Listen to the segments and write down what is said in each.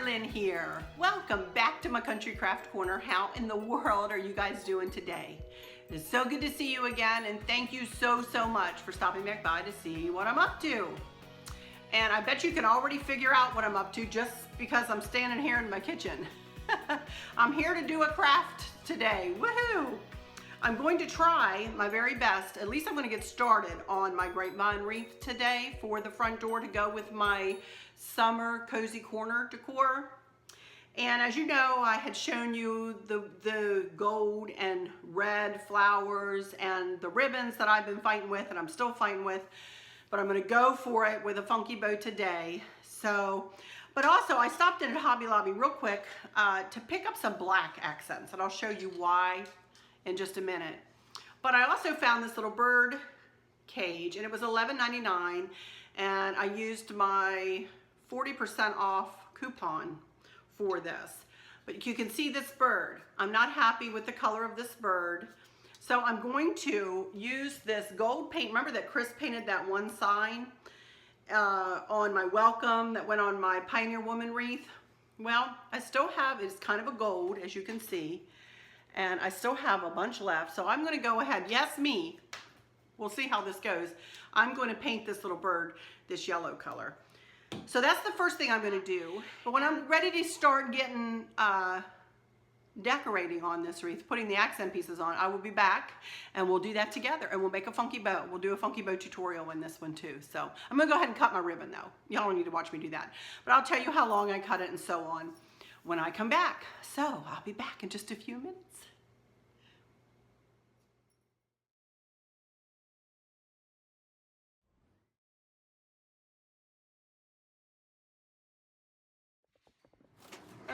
Carolyn here. Welcome back to my Country Craft Corner. How in the world are you guys doing today? It is so good to see you again, and thank you so much for stopping back by to see what I'm up to. And I bet you can already figure out what I'm up to just because I'm standing here in my kitchen. I'm here to do a craft today. Woohoo! I'm going to try my very best. At least I'm going to get started on my Grapevine Wreath today for the front door to go with my summer cozy corner decor. And as you know, I had shown you the gold and red flowers and the ribbons that I've been fighting with and I'm still fighting with, but I'm going to go for it with a funky bow today. So, but also I stopped in at Hobby Lobby real quick to pick up some black accents, and I'll show you why in just a minute. But I also found this little bird cage, and it was $11.99, and I used my 40% off coupon for this. But you can see this bird. I'm not happy with the color of this bird, so I'm going to use this gold paint. Remember that Chris painted that one sign on my welcome that went on my Pioneer Woman wreath? Well, I still have, it's kind of a gold, as you can see, and I still have a bunch left, so I'm going to go ahead. Yes, me. We'll see how this goes. I'm going to paint this little bird this yellow color. So that's the first thing I'm going to do. But when I'm ready to start getting decorating on this wreath, putting the accent pieces on, I will be back and we'll do that together, and we'll make a funky bow. We'll do a funky bow tutorial in this one too. So I'm going to go ahead and cut my ribbon though. Y'all don't need to watch me do that. But I'll tell you how long I cut it and so on when I come back. So I'll be back in just a few minutes.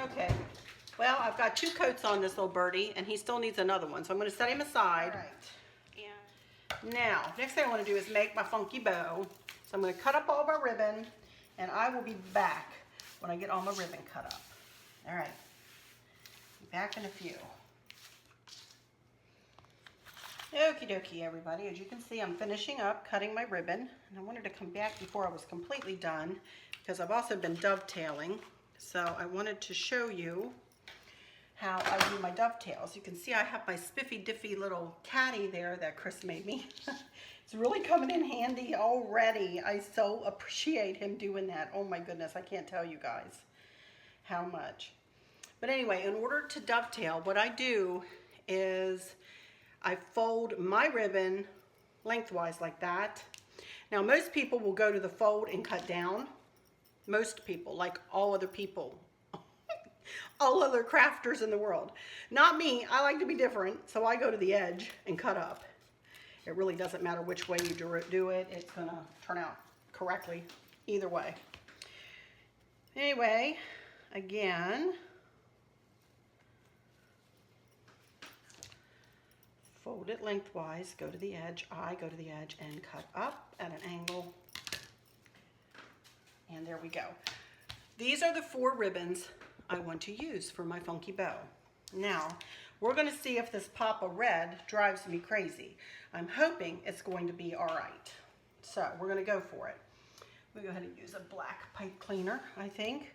Okay, well, I've got 2 coats on this little birdie, and he still needs another one, so I'm going to set him aside. All right. And now, next thing I want to do is make my funky bow. So I'm going to cut up all my ribbon, and I will be back when I get all my ribbon cut up. All right, be back in a few. Okie dokie, everybody. As you can see, I'm finishing up cutting my ribbon, and I wanted to come back before I was completely done because I've also been dovetailing. So I wanted to show you how I do my dovetails. You can see I have my spiffy diffy little caddy there that Chris made me. It's really coming in handy already. I so appreciate him doing that. Oh my goodness, I can't tell you guys how much. But anyway, in order to dovetail, what I do is I fold my ribbon lengthwise like that. Now most people will go to the fold and cut down. Most people, like all other people, all other crafters in the world. Not me. I like to be different, so I go to the edge and cut up. It really doesn't matter which way you do it. It's going to turn out correctly either way. Anyway, again, fold it lengthwise, go to the edge. I go to the edge and cut up at an angle. And there we go. These are the 4 ribbons I want to use for my funky bow. Now, we're going to see if this pop of red drives me crazy. I'm hoping it's going to be all right. So we're going to go for it. We'll go ahead and use a black pipe cleaner, I think.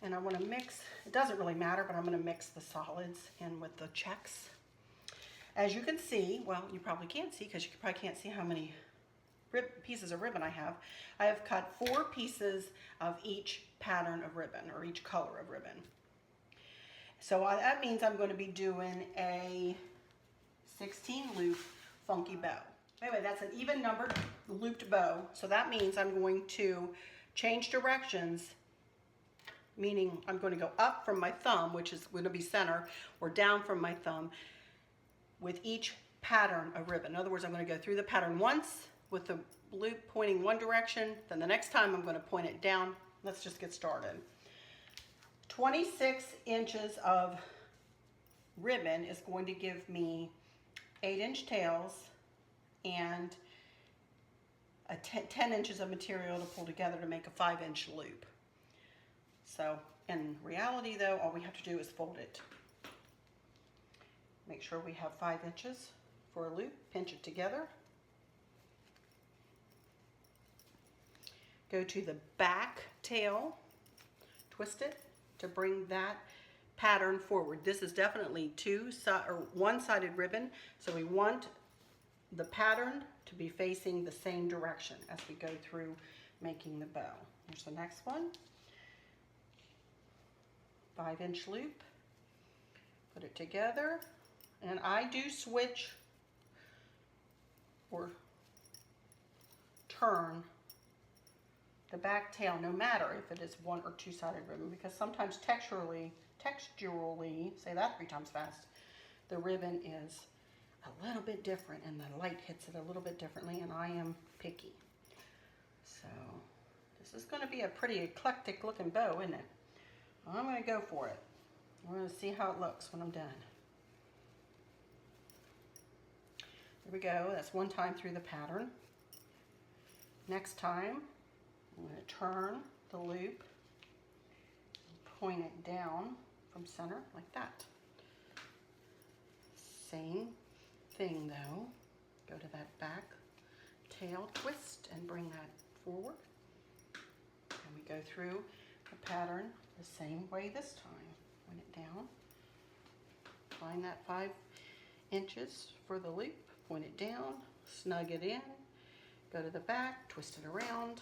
And I want to mix, it doesn't really matter, but I'm going to mix the solids in with the checks. As you can see, well, you probably can't see because you probably can't see how many pieces of ribbon I have. I have cut 4 pieces of each pattern of ribbon, or each color of ribbon. So that means I'm going to be doing a 16 loop funky bow. Anyway, that's an even numbered looped bow, so that means I'm going to change directions, meaning I'm going to go up from my thumb, which is going to be center, or down from my thumb with each pattern of ribbon. In other words, I'm going to go through the pattern once with the loop pointing one direction, then the next time I'm going to point it down. Let's just get started. 26 inches of ribbon is going to give me 8-inch tails and 10 inches of material to pull together to make a 5-inch loop. So in reality though, all we have to do is fold it. Make sure we have 5 inches for a loop, pinch it together. Go to the back tail, twist it, to bring that pattern forward. This is definitely one-sided ribbon, so we want the pattern to be facing the same direction as we go through making the bow. Here's the next one. 5-inch loop. Put it together, and I do switch or turn the back tail no matter if it is one or two-sided ribbon, because sometimes texturally, say that 3 times fast, the ribbon is a little bit different and the light hits it a little bit differently, and I am picky. So this is going to be a pretty eclectic looking bow, isn't it? I'm going to go for it. I'm going to see how it looks when I'm done. There we go. That's one time through the pattern. Next time, I'm going to turn the loop, point it down from center like that. Same thing though. Go to that back tail twist and bring that forward. And we go through the pattern the same way this time. Point it down. Find that 5 inches for the loop. Point it down. Snug it in. Go to the back. Twist it around.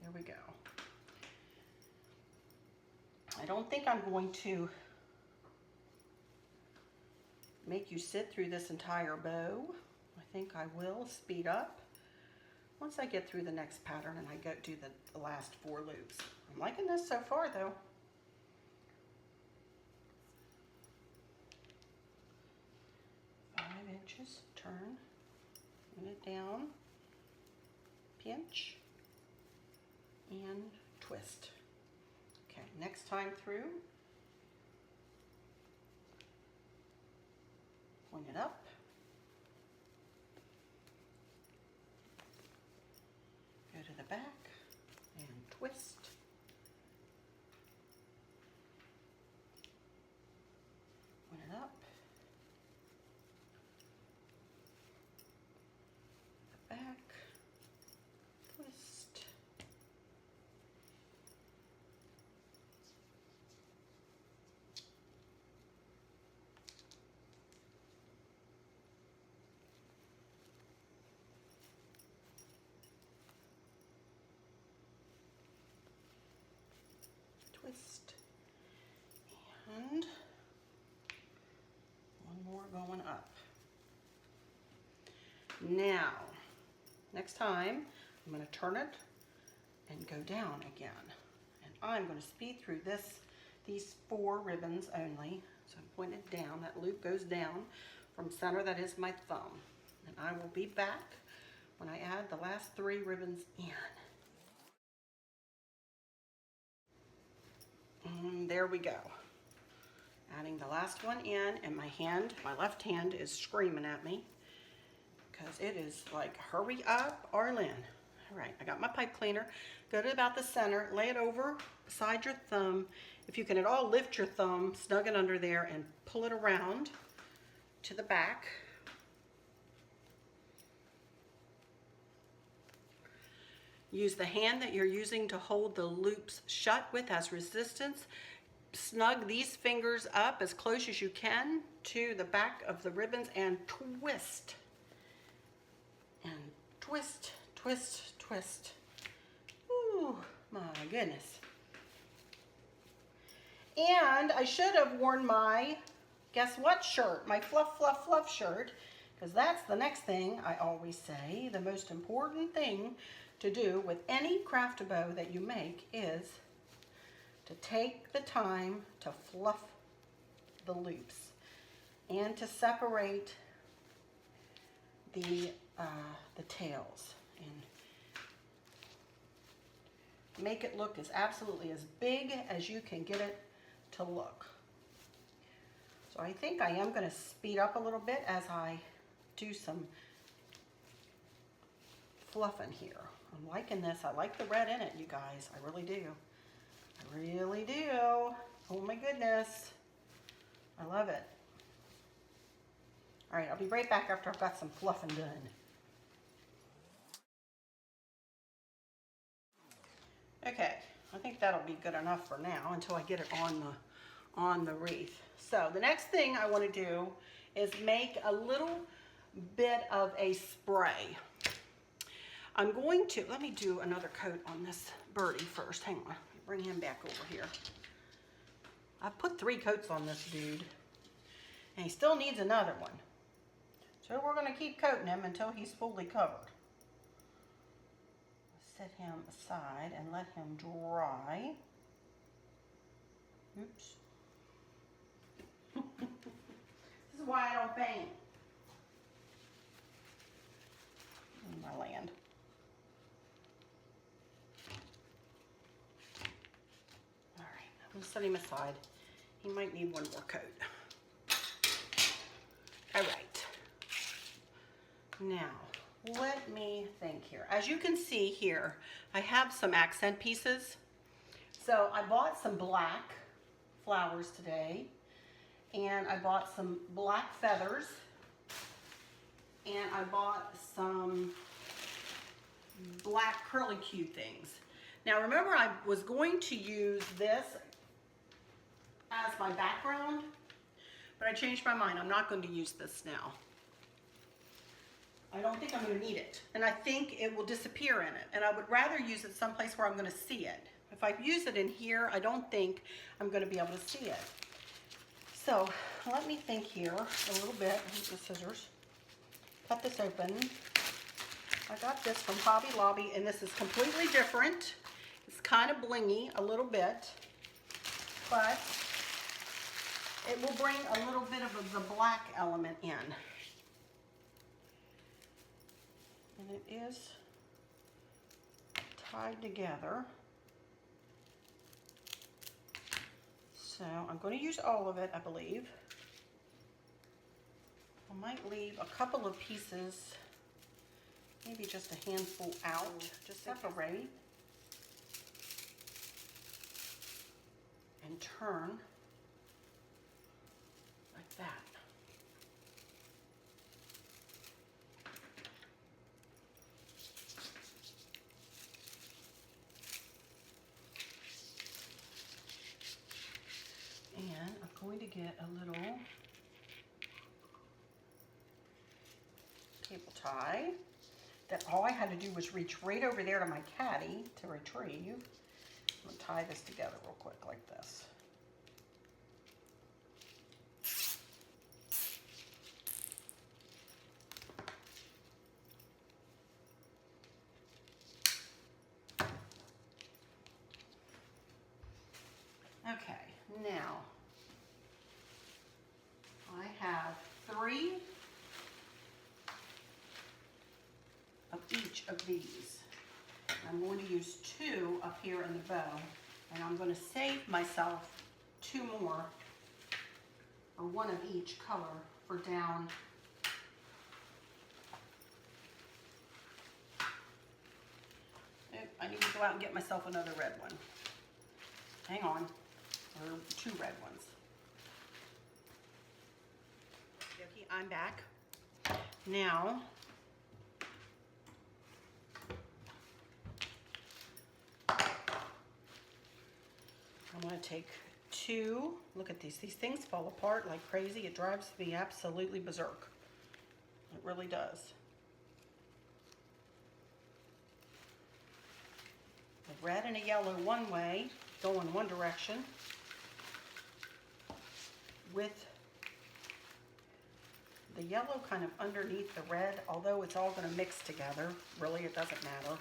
There we go. I don't think I'm going to make you sit through this entire bow. I think I will speed up once I get through the next pattern and I go do the last 4 loops. I'm liking this so far though. Inches, turn, put it down, pinch, and twist. Okay, next time through, point it up, go to the back, and twist. Point it up. Back, twist, twist, and one more going up. Now, next time, I'm going to turn it and go down again. And I'm going to speed through these 4 ribbons only. So I'm pointing down, that loop goes down from center, that is my thumb. And I will be back when I add the last 3 ribbons in. And there we go. Adding the last one in, and my left hand is screaming at me, because it is like, hurry up, Arlen. All right, I got my pipe cleaner. Go to about the center, lay it over beside your thumb. If you can at all lift your thumb, snug it under there and pull it around to the back. Use the hand that you're using to hold the loops shut with as resistance. Snug these fingers up as close as you can to the back of the ribbons and twist. And twist, twist, twist. Ooh, my goodness. And I should have worn my, guess what shirt? My fluff, fluff, fluff shirt, because that's the next thing I always say. The most important thing to do with any craft bow that you make is to take the time to fluff the loops and to separate the tails and make it look absolutely as big as you can get it to look. So I think I am going to speed up a little bit as I do some fluffing here. I'm liking this. I like the red in it, you guys. I really do. I really do. Oh my goodness. I love it. All right, I'll be right back after I've got some fluffing done. Okay, I think that'll be good enough for now until I get it on the wreath. So the next thing I want to do is make a little bit of a spray. I'm going to, let me do another coat on this birdie first. Hang on, bring him back over here. I've put 3 coats on this dude, and he still needs another one. So we're going to keep coating him until he's fully covered. Set him aside and let him dry. Oops. This is why I don't paint. In my land. All right, I'm going to set him aside. He might need one more coat. All right. Now, let me think here. As you can see here, I have some accent pieces. So I bought some black flowers today, and I bought some black feathers, and I bought some black curlicue things. Now remember, I was going to use this as my background, but I changed my mind. I'm not going to use this now. I don't think I'm going to need it, and I think it will disappear in it, and I would rather use it someplace where I'm going to see it. If I use it in here, I don't think I'm going to be able to see it. So let me think here a little bit. Use the scissors. Cut this open. I got this from Hobby Lobby, and this is completely different. It's kind of blingy a little bit, but it will bring a little bit of the black element in. And it is tied together. So I'm going to use all of it, I believe. I might leave a couple of pieces, maybe just a handful out, to separate and turn like that. And I'm going to get a little cable tie that all I had to do was reach right over there to my caddy to retrieve. I'm going to tie this together real quick like this. Okay, now I have 3 of each of these. I'm going to use 2 up here in the bow, and I'm going to save myself 2 more, or 1 of each color, for down I need to go out and get myself another red one. Hang on. Or 2 red ones. Okay, I'm back. Now, I'm going to take 2. Look at these. These things fall apart like crazy. It drives me absolutely berserk. It really does. A red and a yellow one way, go in one direction, with the yellow kind of underneath the red, although it's all going to mix together. Really, it doesn't matter.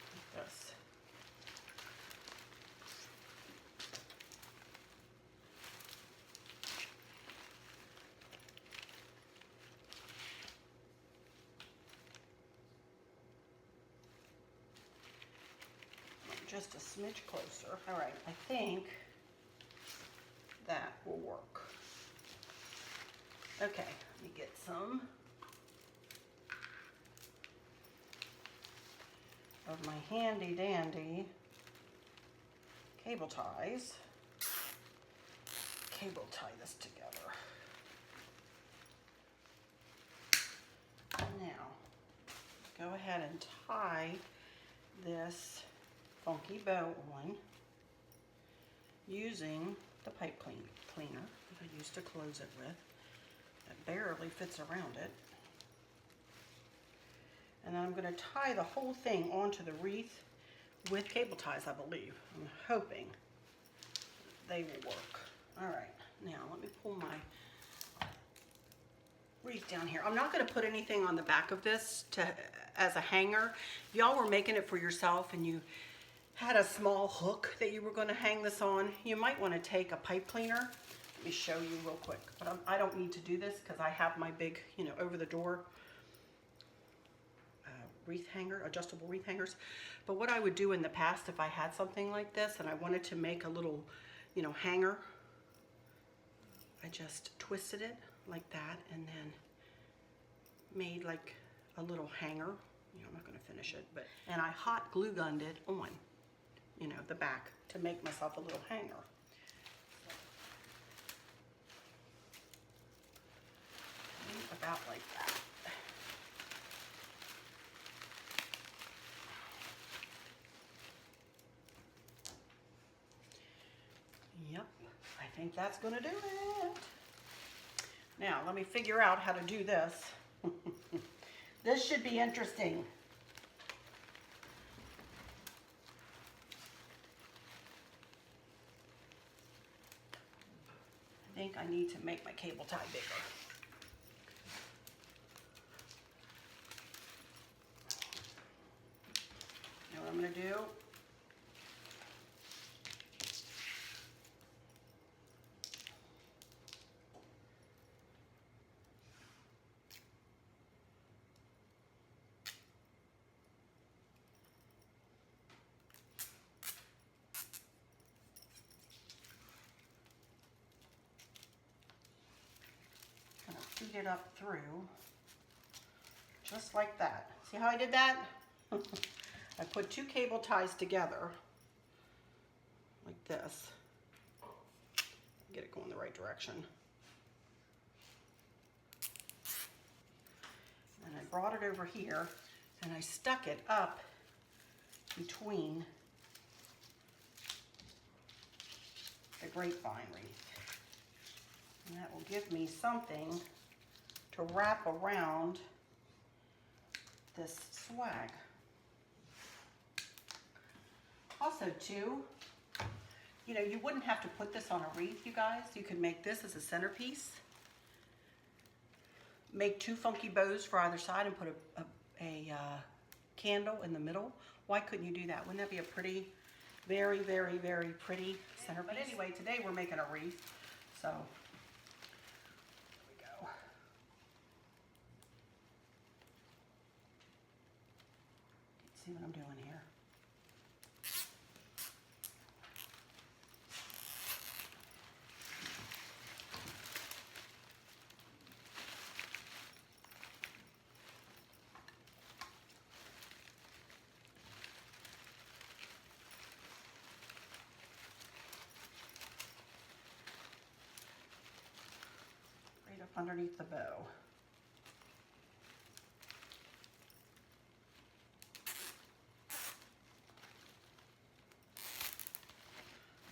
Like this. Just a smidge closer. All right, I think that will work. Okay, let me get some of my handy dandy cable ties. Cable tie this together. Now, go ahead and tie this funky bow on using the pipe cleaner that I used to close it with. It barely fits around it. And then I'm going to tie the whole thing onto the wreath with cable ties, I believe. I'm hoping they will work. All right, now let me pull my wreath down here. I'm not going to put anything on the back of this as a hanger. If y'all were making it for yourself and you had a small hook that you were going to hang this on, you might want to take a pipe cleaner. Let me show you real quick. But I don't need to do this because I have my big, over the door wreath hanger, adjustable wreath hangers. But what I would do in the past if I had something like this and I wanted to make a little, hanger, I just twisted it like that and then made like a little hanger. I'm not going to finish it, and I hot glue gunned it on, the back to make myself a little hanger. About like that. Yep, I think that's going to do it. Now, let me figure out how to do this. This should be interesting. I think I need to make my cable tie bigger. You know what I'm going to do? Feed it up through, just like that. See how I did that? I put two cable ties together, like this. Get it going the right direction. And I brought it over here, and I stuck it up between the grapevine wreath. And that will give me something to wrap around this swag. Also too, you wouldn't have to put this on a wreath, you guys. You could make this as a centerpiece. Make two funky bows for either side and put a candle in the middle. Why couldn't you do that? Wouldn't that be a pretty, very, very, very pretty centerpiece? But anyway, today we're making a wreath, so see what I'm doing here. Right up underneath the bow.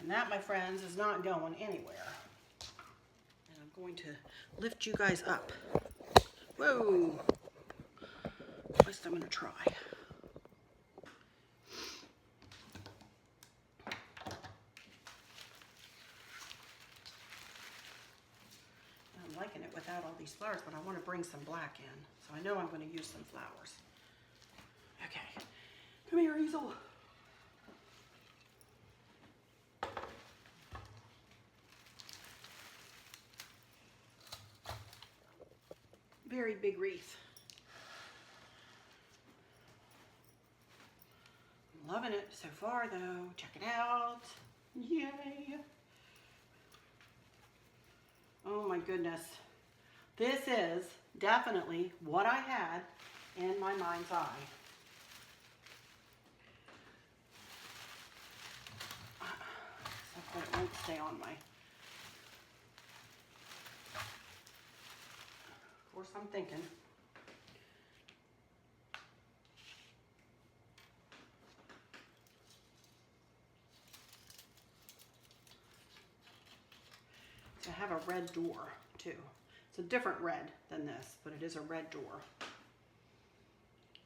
And that, my friends, is not going anywhere. And I'm going to lift you guys up. Whoa! At least I'm going to try. I'm liking it without all these flowers, but I want to bring some black in. So I know I'm going to use some flowers. Okay. Come here, Easel. Very big wreath. I'm loving it so far though. Check it out. Yay. Oh my goodness. This is definitely what I had in my mind's eye. Except that it won't stay on my... Of course I'm thinking red door too. It's a different red than this, but it is a red door.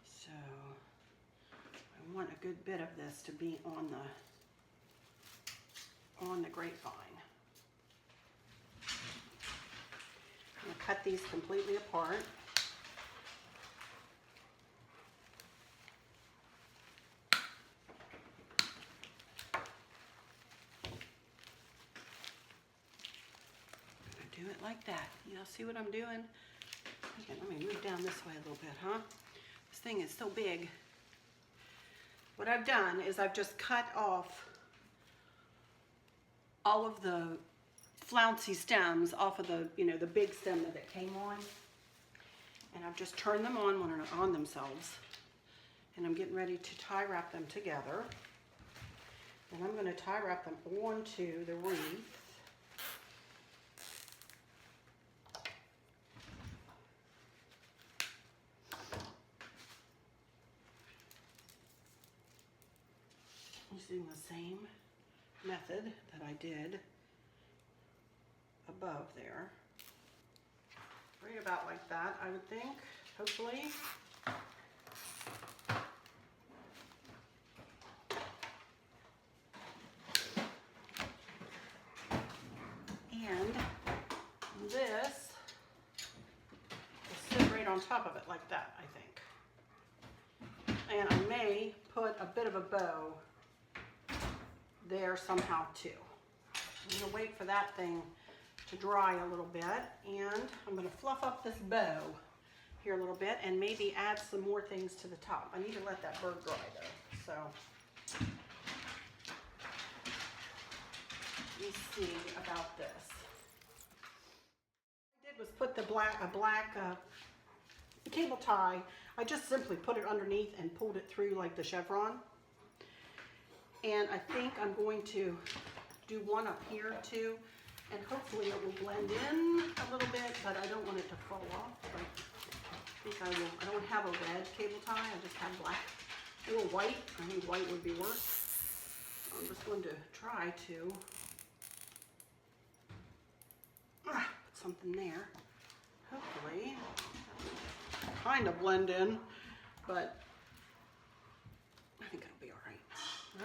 So I want a good bit of this to be on the grapevine. I'm going to cut these completely apart. Do it like that. Y'all see what I'm doing? Okay, let me move down this way a little bit, huh? This thing is so big. What I've done is I've just cut off all of the flouncy stems off of the, you know, the big stem that it came on. And I've just turned them on themselves. And I'm getting ready to tie wrap them together. And I'm going to tie wrap them onto the wreath. Using the same method that I did above there. Right about like that, I would think, hopefully. And this will sit right on top of it like that, I think. And I may put a bit of a bow there somehow too. I'm going to wait for that thing to dry a little bit, and I'm going to fluff up this bow here a little bit and maybe add some more things to the top. I need to let that bird dry though. So let me see about this. What I did was put a black cable tie. I just simply put it underneath and pulled it through like the chevron. And I think I'm going to do one up here too, and hopefully it will blend in a little bit, but I don't want it to fall off. But I think I will. I don't have a red cable tie, I just have black or white. I think white would be worse. I'm just going to try to put something there. Hopefully, kind of blend in, but I think it'll be all right.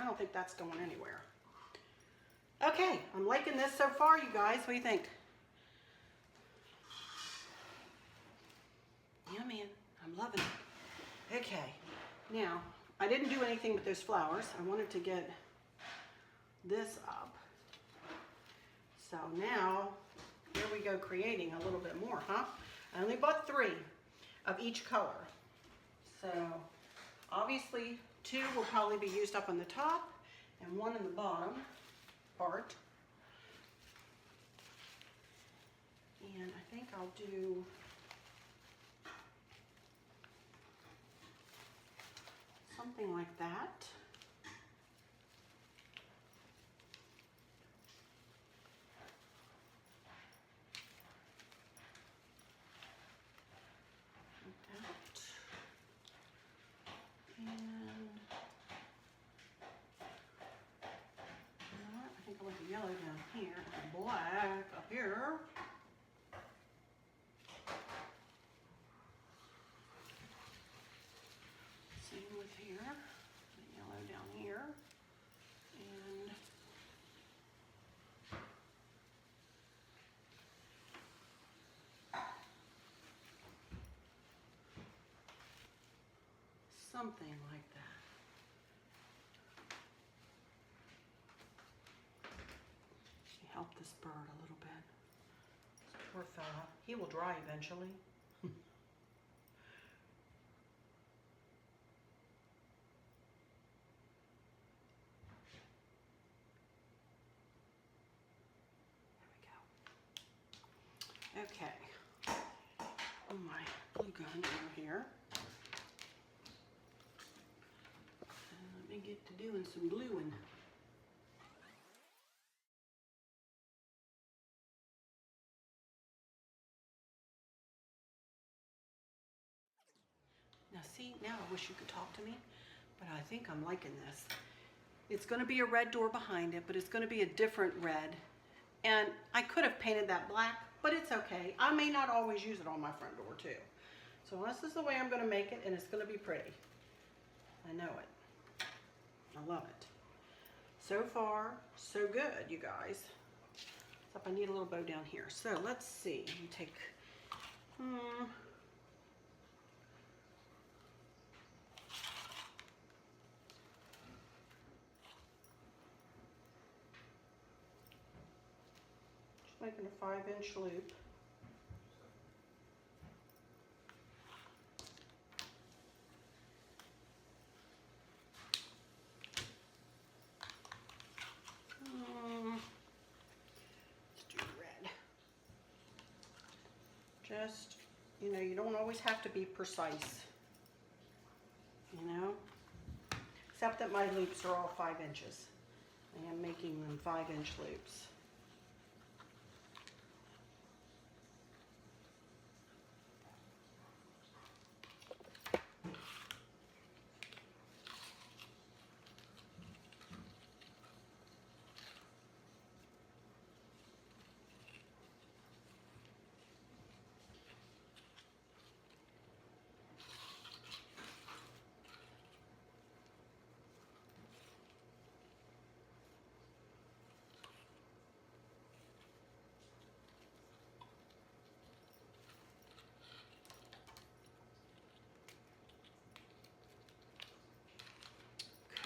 I don't think that's going anywhere. Okay, I'm liking this so far, you guys. What do you think? Yeah, man, I'm loving it. Okay, now, I didn't do anything with those flowers. I wanted to get this up. So now, here we go creating a little bit more, huh? I only bought 3 of each color. So, obviously, 2 will probably be used up on the top and 1 in the bottom part. And I think I'll do something like that. Like that. And I think I want the yellow down here and black up here. Same with here, the yellow down here, and something like that. Help this bird a little bit. This poor fella. He will dry eventually. There we go. Okay. Oh, my glue gun over here. And let me get to doing some gluing. Now see, now I wish you could talk to me, but I think I'm liking this. It's going to be a red door behind it, but it's going to be a different red And I could have painted that black, but it's okay. I may not always use it on my front door too. So this is the way I'm gonna make it, and it's gonna be pretty. I know it. I love it. So far, so good, you guys. Except I need a little bow down here. So let's see. Let me take, just making a 5-inch loop. Just, you know, you don't always have to be precise, you know, except that my loops are all 5 inches. I am making them 5-inch loops.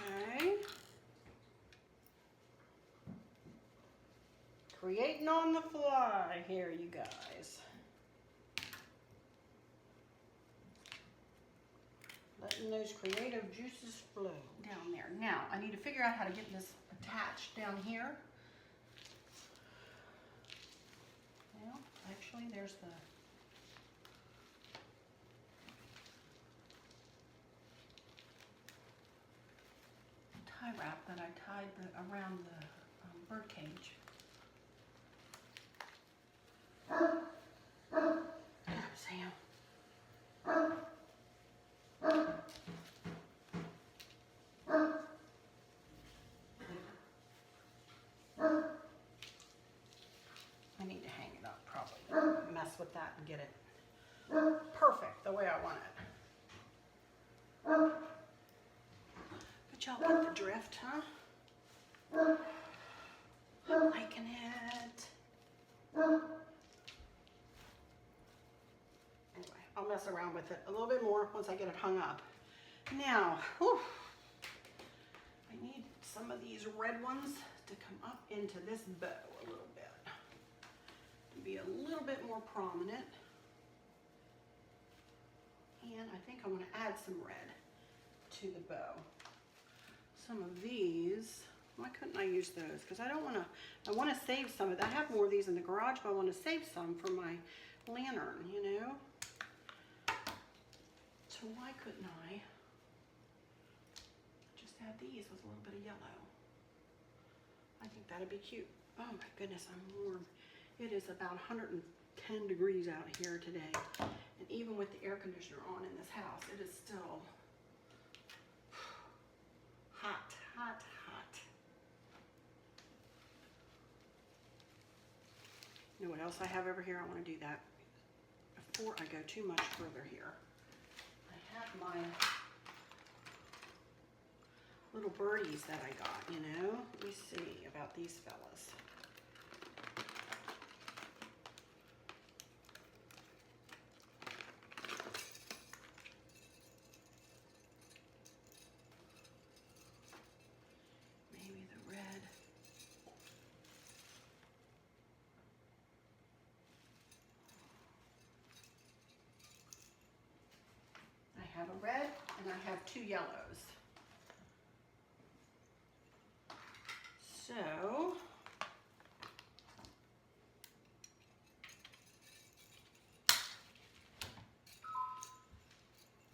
Okay. Creating on the fly here, you guys. Letting those creative juices flow down there. Now, I need to figure out how to get this attached down here. Well, actually, there's the tie wrap that I tied around the bird cage. Sam. I need to hang it up, probably. Mess with that and get it perfect the way I want it. But y'all get the drift, huh? I'm liking it. Anyway, I'll mess around with it a little bit more once I get it hung up. Now, whew, I need some of these red ones to come up into this bow a little bit. To be a little bit more prominent. And I think I want to add some red to the bow. Some of these, why couldn't I use those? Because I want to save some of that. I have more of these in the garage, but I want to save some for my lantern, you know? So why couldn't I just add these with a little bit of yellow? I think that'd be cute. Oh my goodness, I'm warm. It is about 110 degrees out here today. And even with the air conditioner on in this house, it is still hot, hot, hot. You know what else I have over here? I want to do that before I go too much further here. I have my little birdies that I got, you know. Let me see about these fellas. Maybe the red. I have a red and I have 2 yellows. So,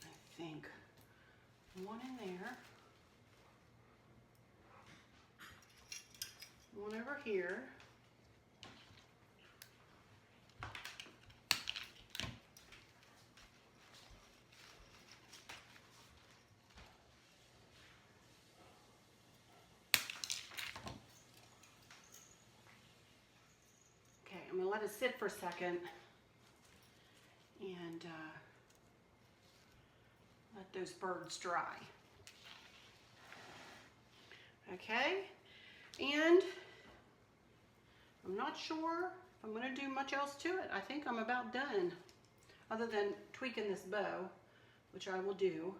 I think one in there, one over here, I'm gonna let it sit for a second and let those birds dry. Okay, and I'm not sure if I'm gonna do much else to it. I think I'm about done, other than tweaking this bow, which I will do,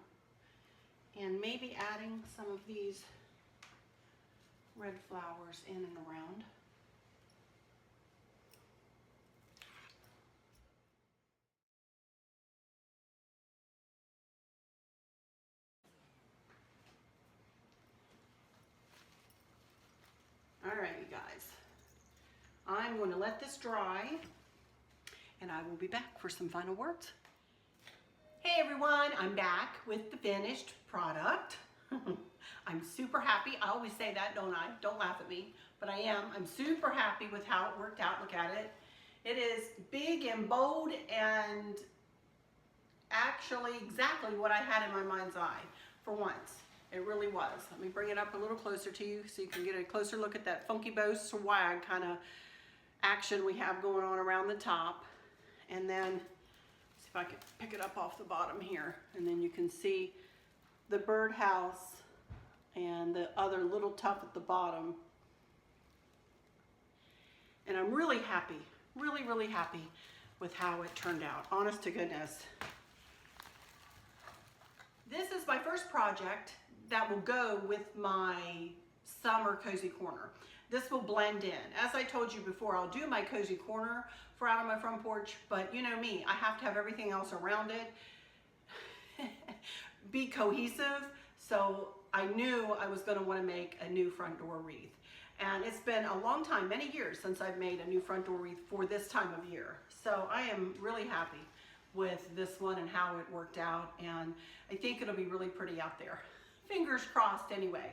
and maybe adding some of these red flowers in and around. All right, you guys, I'm going to let this dry and I will be back for some final words. Hey everyone, I'm back with the finished product. I'm super happy. I always say that, don't I? Don't laugh at me, but I am. I'm super happy with how it worked out. Look at it. It is big and bold and actually exactly what I had in my mind's eye for once. It really was. Let me bring it up a little closer to you so you can get a closer look at that funky bow swag kind of action we have going on around the top. And then, see if I can pick it up off the bottom here. And then you can see the birdhouse and the other little tuft at the bottom. And I'm really happy, really happy with how it turned out, honest to goodness. This is my first project that will go with my summer cozy corner. This will blend in. As I told you before, I'll do my cozy corner for out on my front porch, but you know me, I have to have everything else around it be cohesive. So I knew I was gonna wanna make a new front door wreath. And it's been a long time, many years, since I've made a new front door wreath for this time of year. So I am really happy with this one and how it worked out. And I think it'll be really pretty out there. Fingers crossed anyway.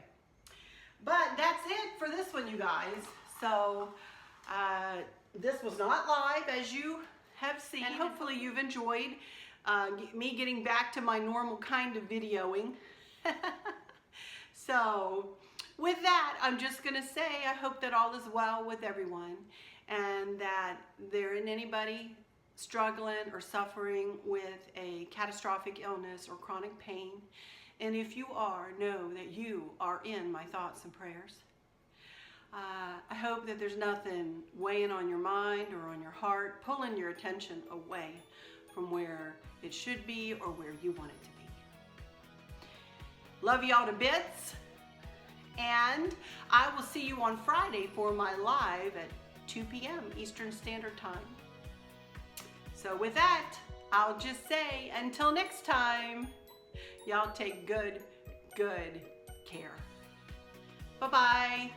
But that's it for this one, you guys. So this was not live, as you have seen. And hopefully you've enjoyed me getting back to my normal kind of videoing. So with that, I'm just gonna say I hope that all is well with everyone and that there isn't anybody struggling or suffering with a catastrophic illness or chronic pain. And if you are, know that you are in my thoughts and prayers. I hope that there's nothing weighing on your mind or on your heart, pulling your attention away from where it should be or where you want it to be. Love y'all to bits. And I will see you on Friday for my live at 2 p.m. Eastern Standard Time. So with that, I'll just say until next time, y'all take good care. Bye-bye.